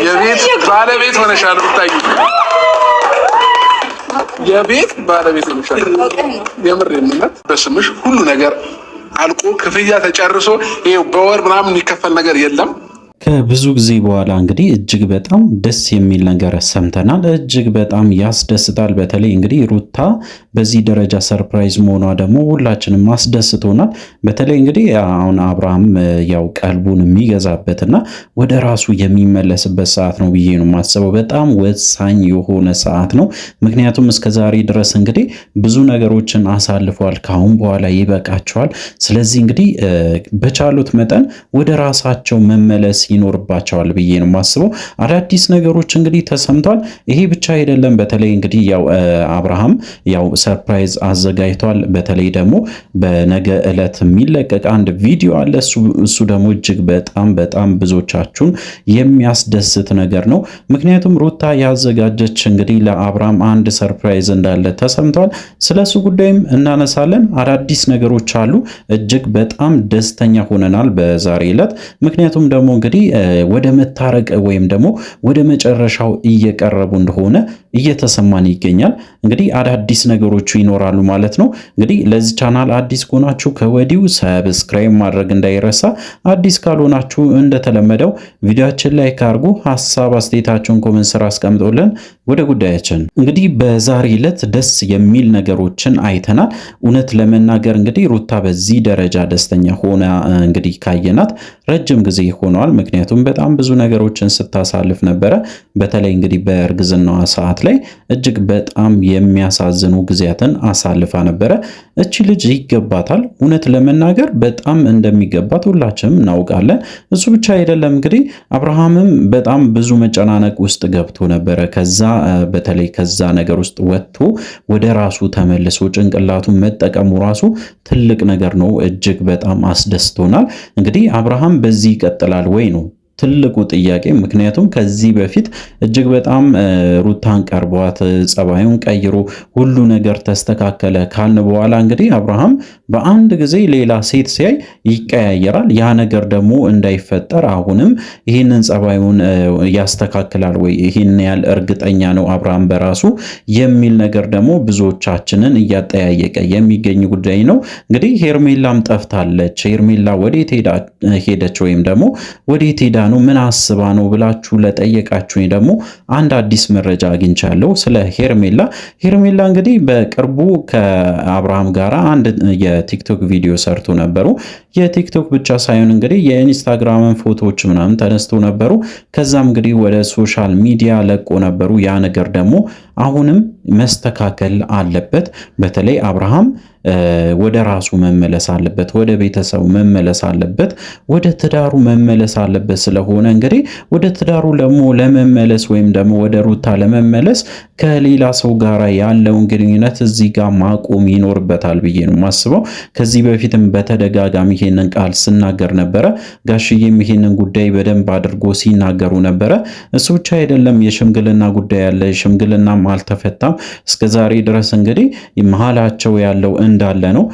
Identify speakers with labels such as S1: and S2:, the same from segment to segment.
S1: የቤት ባለቤት ሆነሻል ብታይ የቤት ባለቤት ሆነሻል። የምሬን ነው። በስምሽ ሁሉ ነገር አልቆ ክፍያ ተጨርሶ ይሄው በወር ምናምን የሚከፈል ነገር የለም።
S2: ከብዙ ጊዜ በኋላ እንግዲህ እጅግ በጣም ደስ የሚል ነገር ሰምተናል። እጅግ በጣም ያስደስታል። በተለይ እንግዲህ ሩታ በዚህ ደረጃ ሰርፕራይዝ መሆኗ ደግሞ ሁላችንም አስደስቶናል። በተለይ እንግዲህ አሁን አብርሃም ያው ቀልቡን የሚገዛበትና ወደ ራሱ የሚመለስበት ሰዓት ነው ብዬ ነው የማስበው። በጣም ወሳኝ የሆነ ሰዓት ነው። ምክንያቱም እስከዛሬ ድረስ እንግዲህ ብዙ ነገሮችን አሳልፏል። ካሁን በኋላ ይበቃቸዋል። ስለዚህ እንግዲህ በቻሉት መጠን ወደ ራሳቸው መመለስ ይኖርባቸዋል ብዬ ነው የማስበው። አዳዲስ ነገሮች እንግዲህ ተሰምቷል። ይሄ ብቻ አይደለም። በተለይ እንግዲህ ያው አብርሃም ያው ሰርፕራይዝ አዘጋጅቷል። በተለይ ደግሞ በነገ ዕለት የሚለቀቅ አንድ ቪዲዮ አለ። እሱ ደግሞ እጅግ በጣም ብዙዎቻችሁን የሚያስደስት ነገር ነው። ምክንያቱም ሩታ ያዘጋጀች እንግዲህ ለአብርሃም አንድ ሰርፕራይዝ እንዳለ ተሰምቷል። ስለሱ ጉዳይም እናነሳለን። አዳዲስ ነገሮች አሉ። እጅግ በጣም ደስተኛ ሆነናል በዛሬ ዕለት። ምክንያቱም ደግሞ እንግዲህ ወደ መታረቅ ወይም ደግሞ ወደ መጨረሻው እየቀረቡ እንደሆነ እየተሰማን ይገኛል። እንግዲህ አዳዲስ ነገሮች ይኖራሉ ማለት ነው። እንግዲህ ለዚህ ቻናል አዲስ ከሆናችሁ ከወዲሁ ሰብስክራይብ ማድረግ እንዳይረሳ። አዲስ ካልሆናችሁ እንደተለመደው ቪዲዮአችን ላይ ካርጉ ሐሳብ አስተያየታችሁን ኮሜንት ስራ አስቀምጡልን። ወደ ጉዳያችን እንግዲህ በዛሬ ዕለት ደስ የሚል ነገሮችን አይተናል። እውነት ለመናገር እንግዲህ ሩታ በዚህ ደረጃ ደስተኛ ሆና እንግዲህ ካየናት ረጅም ጊዜ ሆኗል። ምክንያቱም በጣም ብዙ ነገሮችን ስታሳልፍ ነበረ። በተለይ እንግዲህ በእርግዝናዋ ሰዓት ላይ እጅግ በጣም የሚያሳዝኑ ጊዜያትን አሳልፋ ነበረ። እቺ ልጅ ይገባታል። እውነት ለመናገር በጣም እንደሚገባት ሁላችንም እናውቃለን። እሱ ብቻ አይደለም እንግዲህ አብርሃምም በጣም ብዙ መጨናነቅ ውስጥ ገብቶ ነበረ። በተለይ ከዛ ነገር ውስጥ ወጥቶ ወደ ራሱ ተመልሶ ጭንቅላቱን መጠቀሙ ራሱ ትልቅ ነገር ነው። እጅግ በጣም አስደስቶናል። እንግዲህ አብርሃም በዚህ ይቀጥላል ወይ ነው ትልቁ ጥያቄ። ምክንያቱም ከዚህ በፊት እጅግ በጣም ሩታን ቀርቧት ጸባዩን ቀይሮ ሁሉ ነገር ተስተካከለ ካልን በኋላ እንግዲህ አብርሃም በአንድ ጊዜ ሌላ ሴት ሲያይ ይቀያየራል። ያ ነገር ደግሞ እንዳይፈጠር አሁንም ይህንን ጸባዩን ያስተካክላል ወይ? ይህን ያህል እርግጠኛ ነው አብርሃም በራሱ የሚል ነገር ደግሞ ብዙዎቻችንን እያጠያየቀ የሚገኝ ጉዳይ ነው። እንግዲህ ሄርሜላም ጠፍታለች። ሄርሜላ ወዴት ሄደች ወይም ደግሞ ወዴት ሄዳ ነው ምን አስባ ነው ብላችሁ ለጠየቃችሁኝ ደግሞ አንድ አዲስ መረጃ አግኝቻለሁ ስለ ሄርሜላ። ሄርሜላ እንግዲህ በቅርቡ ከአብርሃም ጋር አንድ የቲክቶክ ቪዲዮ ሰርቶ ነበሩ። የቲክቶክ ብቻ ሳይሆን እንግዲህ የኢንስታግራምን ፎቶዎች ምናምን ተነስቶ ነበሩ። ከዛም እንግዲህ ወደ ሶሻል ሚዲያ ለቆ ነበሩ። ያ ነገር ደግሞ አሁንም መስተካከል አለበት። በተለይ አብርሃም ወደ ራሱ መመለስ አለበት፣ ወደ ቤተሰቡ መመለስ አለበት፣ ወደ ትዳሩ መመለስ አለበት። ስለሆነ እንግዲህ ወደ ትዳሩ ደግሞ ለመመለስ ወይም ደግሞ ወደ ሩታ ለመመለስ ከሌላ ሰው ጋር ያለውን ግንኙነት እዚህ ጋር ማቆም ይኖርበታል ብዬ ነው የማስበው። ከዚህ በፊትም በተደጋጋሚ ይሄንን ቃል ስናገር ነበረ። ጋሽዬም ይሄንን ጉዳይ በደንብ አድርጎ ሲናገሩ ነበረ። እሱ ብቻ አይደለም፣ የሽምግልና ጉዳይ ያለ ሽምግልናም አልተፈታም እስከዛሬ ድረስ እንግዲህ መሃላቸው ያለው እንዳለ ነው።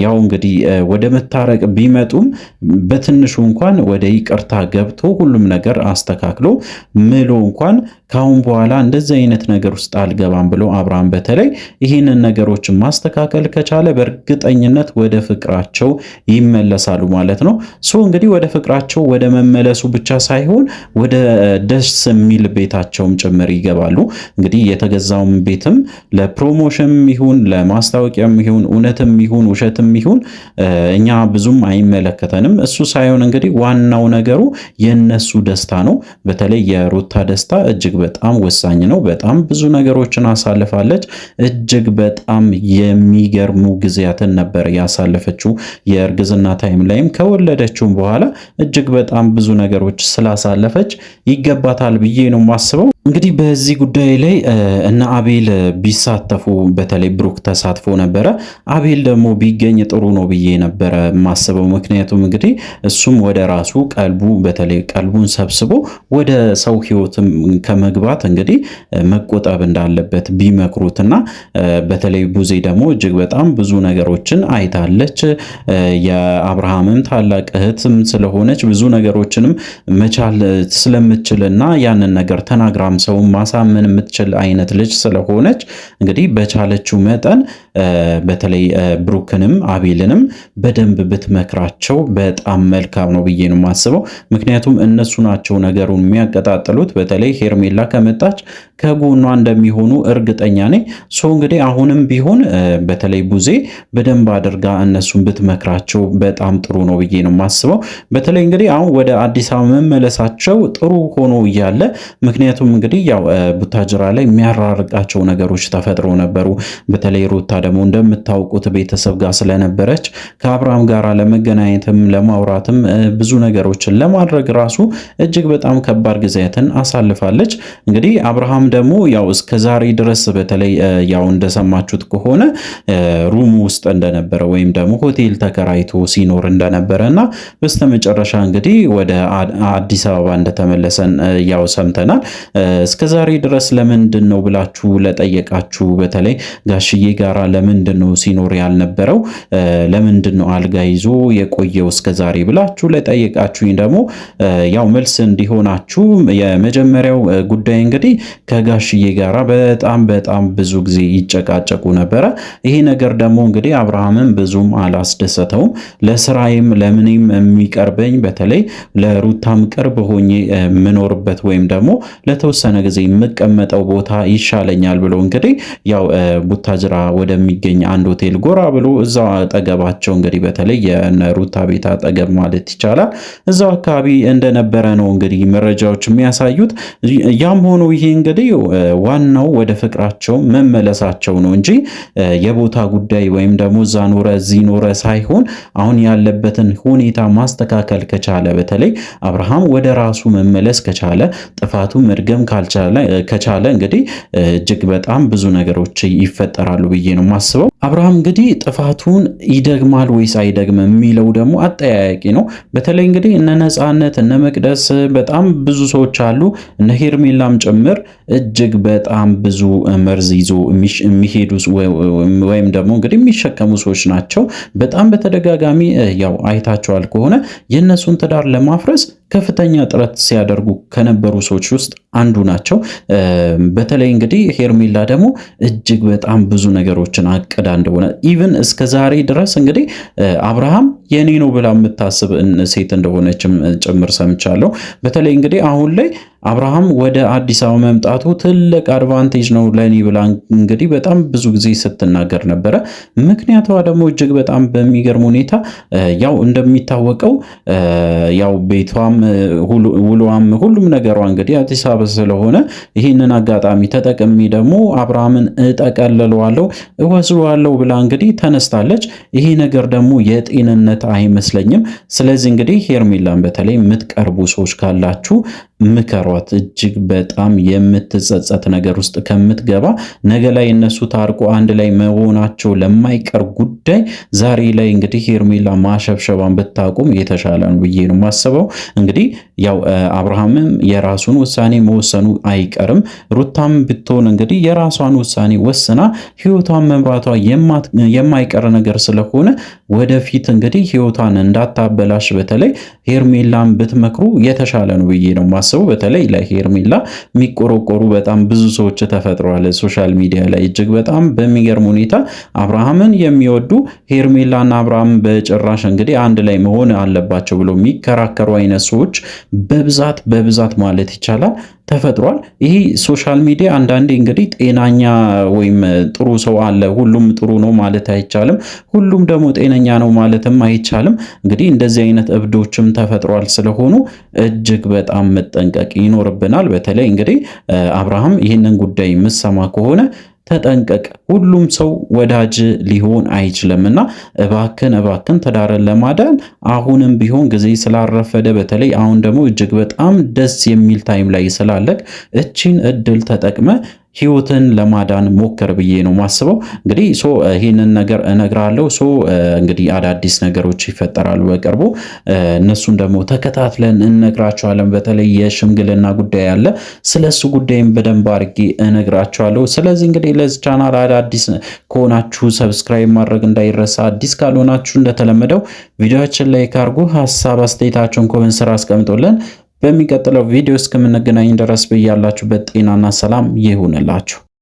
S2: ያው እንግዲህ ወደ መታረቅ ቢመጡም በትንሹ እንኳን ወደ ይቅርታ ገብቶ ሁሉም ነገር አስተካክሎ ምሎ እንኳን ካሁን በኋላ እንደዚህ አይነት ነገር ውስጥ አልገባም ብሎ አብርሃም በተለይ ይህንን ነገሮችን ማስተካከል ከቻለ በእርግጠኝነት ወደ ፍቅራቸው ይመለሳሉ ማለት ነው። እንግዲህ ወደ ፍቅራቸው ወደ መመለሱ ብቻ ሳይሆን ወደ ደስ የሚል ቤታቸውም ጭምር ይገባሉ። እንግዲህ የተገዛውም ቤትም ለፕሮሞሽን ይሁን ለማስታወቂያም ይሁን እውነትም ይሁን ውሸትም ይሁን እኛ ብዙም አይመለከተንም። እሱ ሳይሆን እንግዲህ ዋናው ነገሩ የነሱ ደስታ ነው። በተለይ የሩታ ደስታ እጅግ በጣም ወሳኝ ነው። በጣም ብዙ ነገሮችን አሳልፋለች። እጅግ በጣም የሚገርሙ ጊዜያትን ነበር ያሳለፈችው። የእርግዝና ታይም ላይም ከወለደችውም በኋላ እጅግ በጣም ብዙ ነገሮች ስላሳለፈች ይገባታል ብዬ ነው የማስበው። እንግዲህ በዚህ ጉዳይ ላይ እነ አቤል ቢሳተፉ በተለይ ብሩክ ተሳትፎ ነበረ። አቤል ደግሞ ቢገኝ ጥሩ ነው ብዬ ነበረ የማስበው። ምክንያቱም እንግዲህ እሱም ወደ ራሱ ቀልቡ በተለይ ቀልቡን ሰብስቦ ወደ ሰው ሕይወትም ከመግባት እንግዲህ መቆጠብ እንዳለበት ቢመክሩትና በተለይ ቡዜ ደግሞ እጅግ በጣም ብዙ ነገሮችን አይታለች። የአብርሃምም ታላቅ እህትም ስለሆነች ብዙ ነገሮችንም መቻል ስለምችልና ያንን ነገር ተናግራ ሰው ማሳመን የምትችል አይነት ልጅ ስለሆነች እንግዲህ በቻለችው መጠን በተለይ ብሩክንም አቤልንም በደንብ ብትመክራቸው በጣም መልካም ነው ብዬ ነው የማስበው። ምክንያቱም እነሱ ናቸው ነገሩን የሚያቀጣጥሉት። በተለይ ሄርሜላ ከመጣች ከጎኗ እንደሚሆኑ እርግጠኛ ነኝ። እንግዲህ አሁንም ቢሆን በተለይ ቡዜ በደንብ አድርጋ እነሱን ብትመክራቸው በጣም ጥሩ ነው ብዬ ነው የማስበው። በተለይ እንግዲህ አሁን ወደ አዲስ አበባ መመለሳቸው ጥሩ ሆኖ እያለ ምክንያቱም እንግዲህ ያው ቡታጅራ ላይ የሚያራርቃቸው ነገሮች ተፈጥሮ ነበሩ። በተለይ ሩታ ደግሞ እንደምታውቁት ቤተሰብ ጋር ስለነበረች ከአብርሃም ጋር ለመገናኘትም ለማውራትም ብዙ ነገሮችን ለማድረግ ራሱ እጅግ በጣም ከባድ ጊዜያትን አሳልፋለች። እንግዲህ አብርሃም ደግሞ ያው እስከዛሬ ድረስ በተለይ ያው እንደሰማችሁት ከሆነ ሩም ውስጥ እንደነበረ ወይም ደግሞ ሆቴል ተከራይቶ ሲኖር እንደነበረና በስተመጨረሻ እንግዲህ ወደ አዲስ አበባ እንደተመለሰን ያው ሰምተናል። እስከዛሬ ድረስ ለምንድን ነው ብላችሁ ለጠየቃችሁ በተለይ ጋሽዬ ጋራ ለምንድን ነው ሲኖር ያልነበረው ለምንድን ነው አልጋ ይዞ የቆየው እስከዛሬ ብላችሁ ለጠየቃችሁኝ ደግሞ ያው መልስ እንዲሆናችሁ የመጀመሪያው ጉዳይ እንግዲህ ከጋሽዬ ጋራ በጣም ብዙ ጊዜ ይጨቃጨቁ ነበረ። ይሄ ነገር ደግሞ እንግዲህ አብርሃምን ብዙም አላስደሰተውም። ለስራዬም ለምንም የሚቀርበኝ በተለይ ለሩታም ቅርብ ሆኜ የምኖርበት ወይም ደግሞ ለተወሰነ ጊዜ የምቀመጠው ቦታ ይሻለኛል ብሎ እንግዲህ ያው ቡታጅራ ወደሚገኝ አንድ ሆቴል ጎራ ብሎ እዛው አጠገባቸው እንግዲህ በተለይ የሩታ ቤት አጠገብ ማለት ይቻላል እዛው አካባቢ እንደነበረ ነው እንግዲህ መረጃዎች የሚያሳዩት። ያም ሆኖ ይሄ እንግዲህ ዋናው ወደ ፍቅራቸው መመለሳቸው ነው እንጂ የቦታ ጉዳይ ወይም ደግሞ እዛ ኖረ እዚህ ኖረ ሳይሆን አሁን ያለበትን ሁኔታ ማስተካከል ከቻለ በተለይ አብርሃም ወደ ራሱ መመለስ ከቻለ ጥፋቱ መድገም ከቻለ እንግዲህ እጅግ በጣም ብዙ ነገሮች ይፈጠራሉ ብዬ ነው የማስበው። አብርሃም እንግዲህ ጥፋቱን ይደግማል ወይስ አይደግምም የሚለው ደግሞ አጠያያቂ ነው። በተለይ እንግዲህ እነ ነፃነት እነ መቅደስ በጣም ብዙ ሰዎች አሉ እነ ሄርሜላም ጭምር እጅግ በጣም ብዙ መርዝ ይዞ የሚሄዱ ወይም ደግሞ እንግዲህ የሚሸከሙ ሰዎች ናቸው። በጣም በተደጋጋሚ ያው አይታቸዋል ከሆነ የእነሱን ትዳር ለማፍረስ ከፍተኛ ጥረት ሲያደርጉ ከነበሩ ሰዎች ውስጥ አንዱ ናቸው። በተለይ እንግዲህ ሄርሜላ ደግሞ እጅግ በጣም ብዙ ነገሮችን አቅዳ እንደሆነ ኢቭን እስከ ዛሬ ድረስ እንግዲህ አብርሃም የኔ ነው ብላ የምታስብ ሴት እንደሆነችም ጭምር ሰምቻለሁ። በተለይ እንግዲህ አሁን ላይ አብርሃም ወደ አዲስ አበባ መምጣቱ ትልቅ አድቫንቴጅ ነው ለኔ ብላ እንግዲህ በጣም ብዙ ጊዜ ስትናገር ነበረ። ምክንያቷ ደግሞ እጅግ በጣም በሚገርም ሁኔታ ያው እንደሚታወቀው ያው ቤቷም ውሏም ሁሉም ነገሯ እንግዲህ አዲስ አበባ ስለሆነ ይህንን አጋጣሚ ተጠቅሜ ደግሞ አብርሃምን እጠቀልለዋለሁ እወስደዋለሁ ብላ እንግዲህ ተነስታለች። ይሄ ነገር ደግሞ የጤንነት አይመስለኝም። ስለዚህ እንግዲህ ሄርሜላን በተለይ የምትቀርቡ ሰዎች ካላችሁ ምከሯት። እጅግ በጣም የምትጸጸት ነገር ውስጥ ከምትገባ ነገ ላይ እነሱ ታርቆ አንድ ላይ መሆናቸው ለማይቀር ጉዳይ ዛሬ ላይ እንግዲህ ሄርሜላ ማሸብሸባን ብታቁም የተሻለ ነው ብዬ ነው የማስበው። እንግዲህ ያው አብርሃምም የራሱን ውሳኔ መወሰኑ አይቀርም። ሩታም ብትሆን እንግዲህ የራሷን ውሳኔ ወስና ህይወቷን መምራቷ የማይቀር ነገር ስለሆነ ወደፊት እንግዲህ ህይወቷን እንዳታበላሽ በተለይ ሄርሜላን ብትመክሩ የተሻለ ነው ብዬ ነው የማስበው። በተለይ ለሄርሜላ የሚቆረቆሩ በጣም ብዙ ሰዎች ተፈጥረዋል ሶሻል ሚዲያ ላይ እጅግ በጣም በሚገርም ሁኔታ አብርሃምን የሚወዱ ሄርሜላና አብርሃም በጭራሽ እንግዲህ አንድ ላይ መሆን አለባቸው ብሎ የሚከራከሩ አይነት ሰዎች በብዛት ማለት ይቻላል ተፈጥሯል። ይህ ሶሻል ሚዲያ አንዳንዴ እንግዲህ ጤናኛ ወይም ጥሩ ሰው አለ፣ ሁሉም ጥሩ ነው ማለት አይቻልም፣ ሁሉም ደግሞ ጤነኛ ነው ማለትም አይቻልም። እንግዲህ እንደዚህ አይነት እብዶችም ተፈጥሯል። ስለሆኑ እጅግ በጣም መጠንቀቅ ይኖርብናል። በተለይ እንግዲህ አብርሃም ይህንን ጉዳይ የምሰማ ከሆነ ተጠንቀቅ። ሁሉም ሰው ወዳጅ ሊሆን አይችልምና እባክን ትዳርን ለማዳን አሁንም ቢሆን ጊዜ ስላረፈደ፣ በተለይ አሁን ደግሞ እጅግ በጣም ደስ የሚል ታይም ላይ ስላለክ እቺን እድል ተጠቅመ ህይወትን ለማዳን ሞከር ብዬ ነው ማስበው። እንግዲህ ይህንን ነገር እነግራለሁ። እንግዲህ አዳዲስ ነገሮች ይፈጠራሉ በቅርቡ፣ እነሱን ደግሞ ተከታትለን እነግራቸዋለን። በተለይ የሽምግልና ጉዳይ አለ፣ ስለሱ ጉዳይም በደንብ አድርጌ እነግራቸዋለሁ። ስለዚህ እንግዲህ ለዚህ ቻናል አዳዲስ ከሆናችሁ ሰብስክራይብ ማድረግ እንዳይረሳ፣ አዲስ ካልሆናችሁ እንደተለመደው ቪዲዮችን ላይክ አድርጉ፣ ሀሳብ አስተያየታችሁን ኮሜንት ስራ አስቀምጡልን። በሚቀጥለው ቪዲዮ እስከምንገናኝ ድረስ በያላችሁበት ጤናና ሰላም ይሁንላችሁ።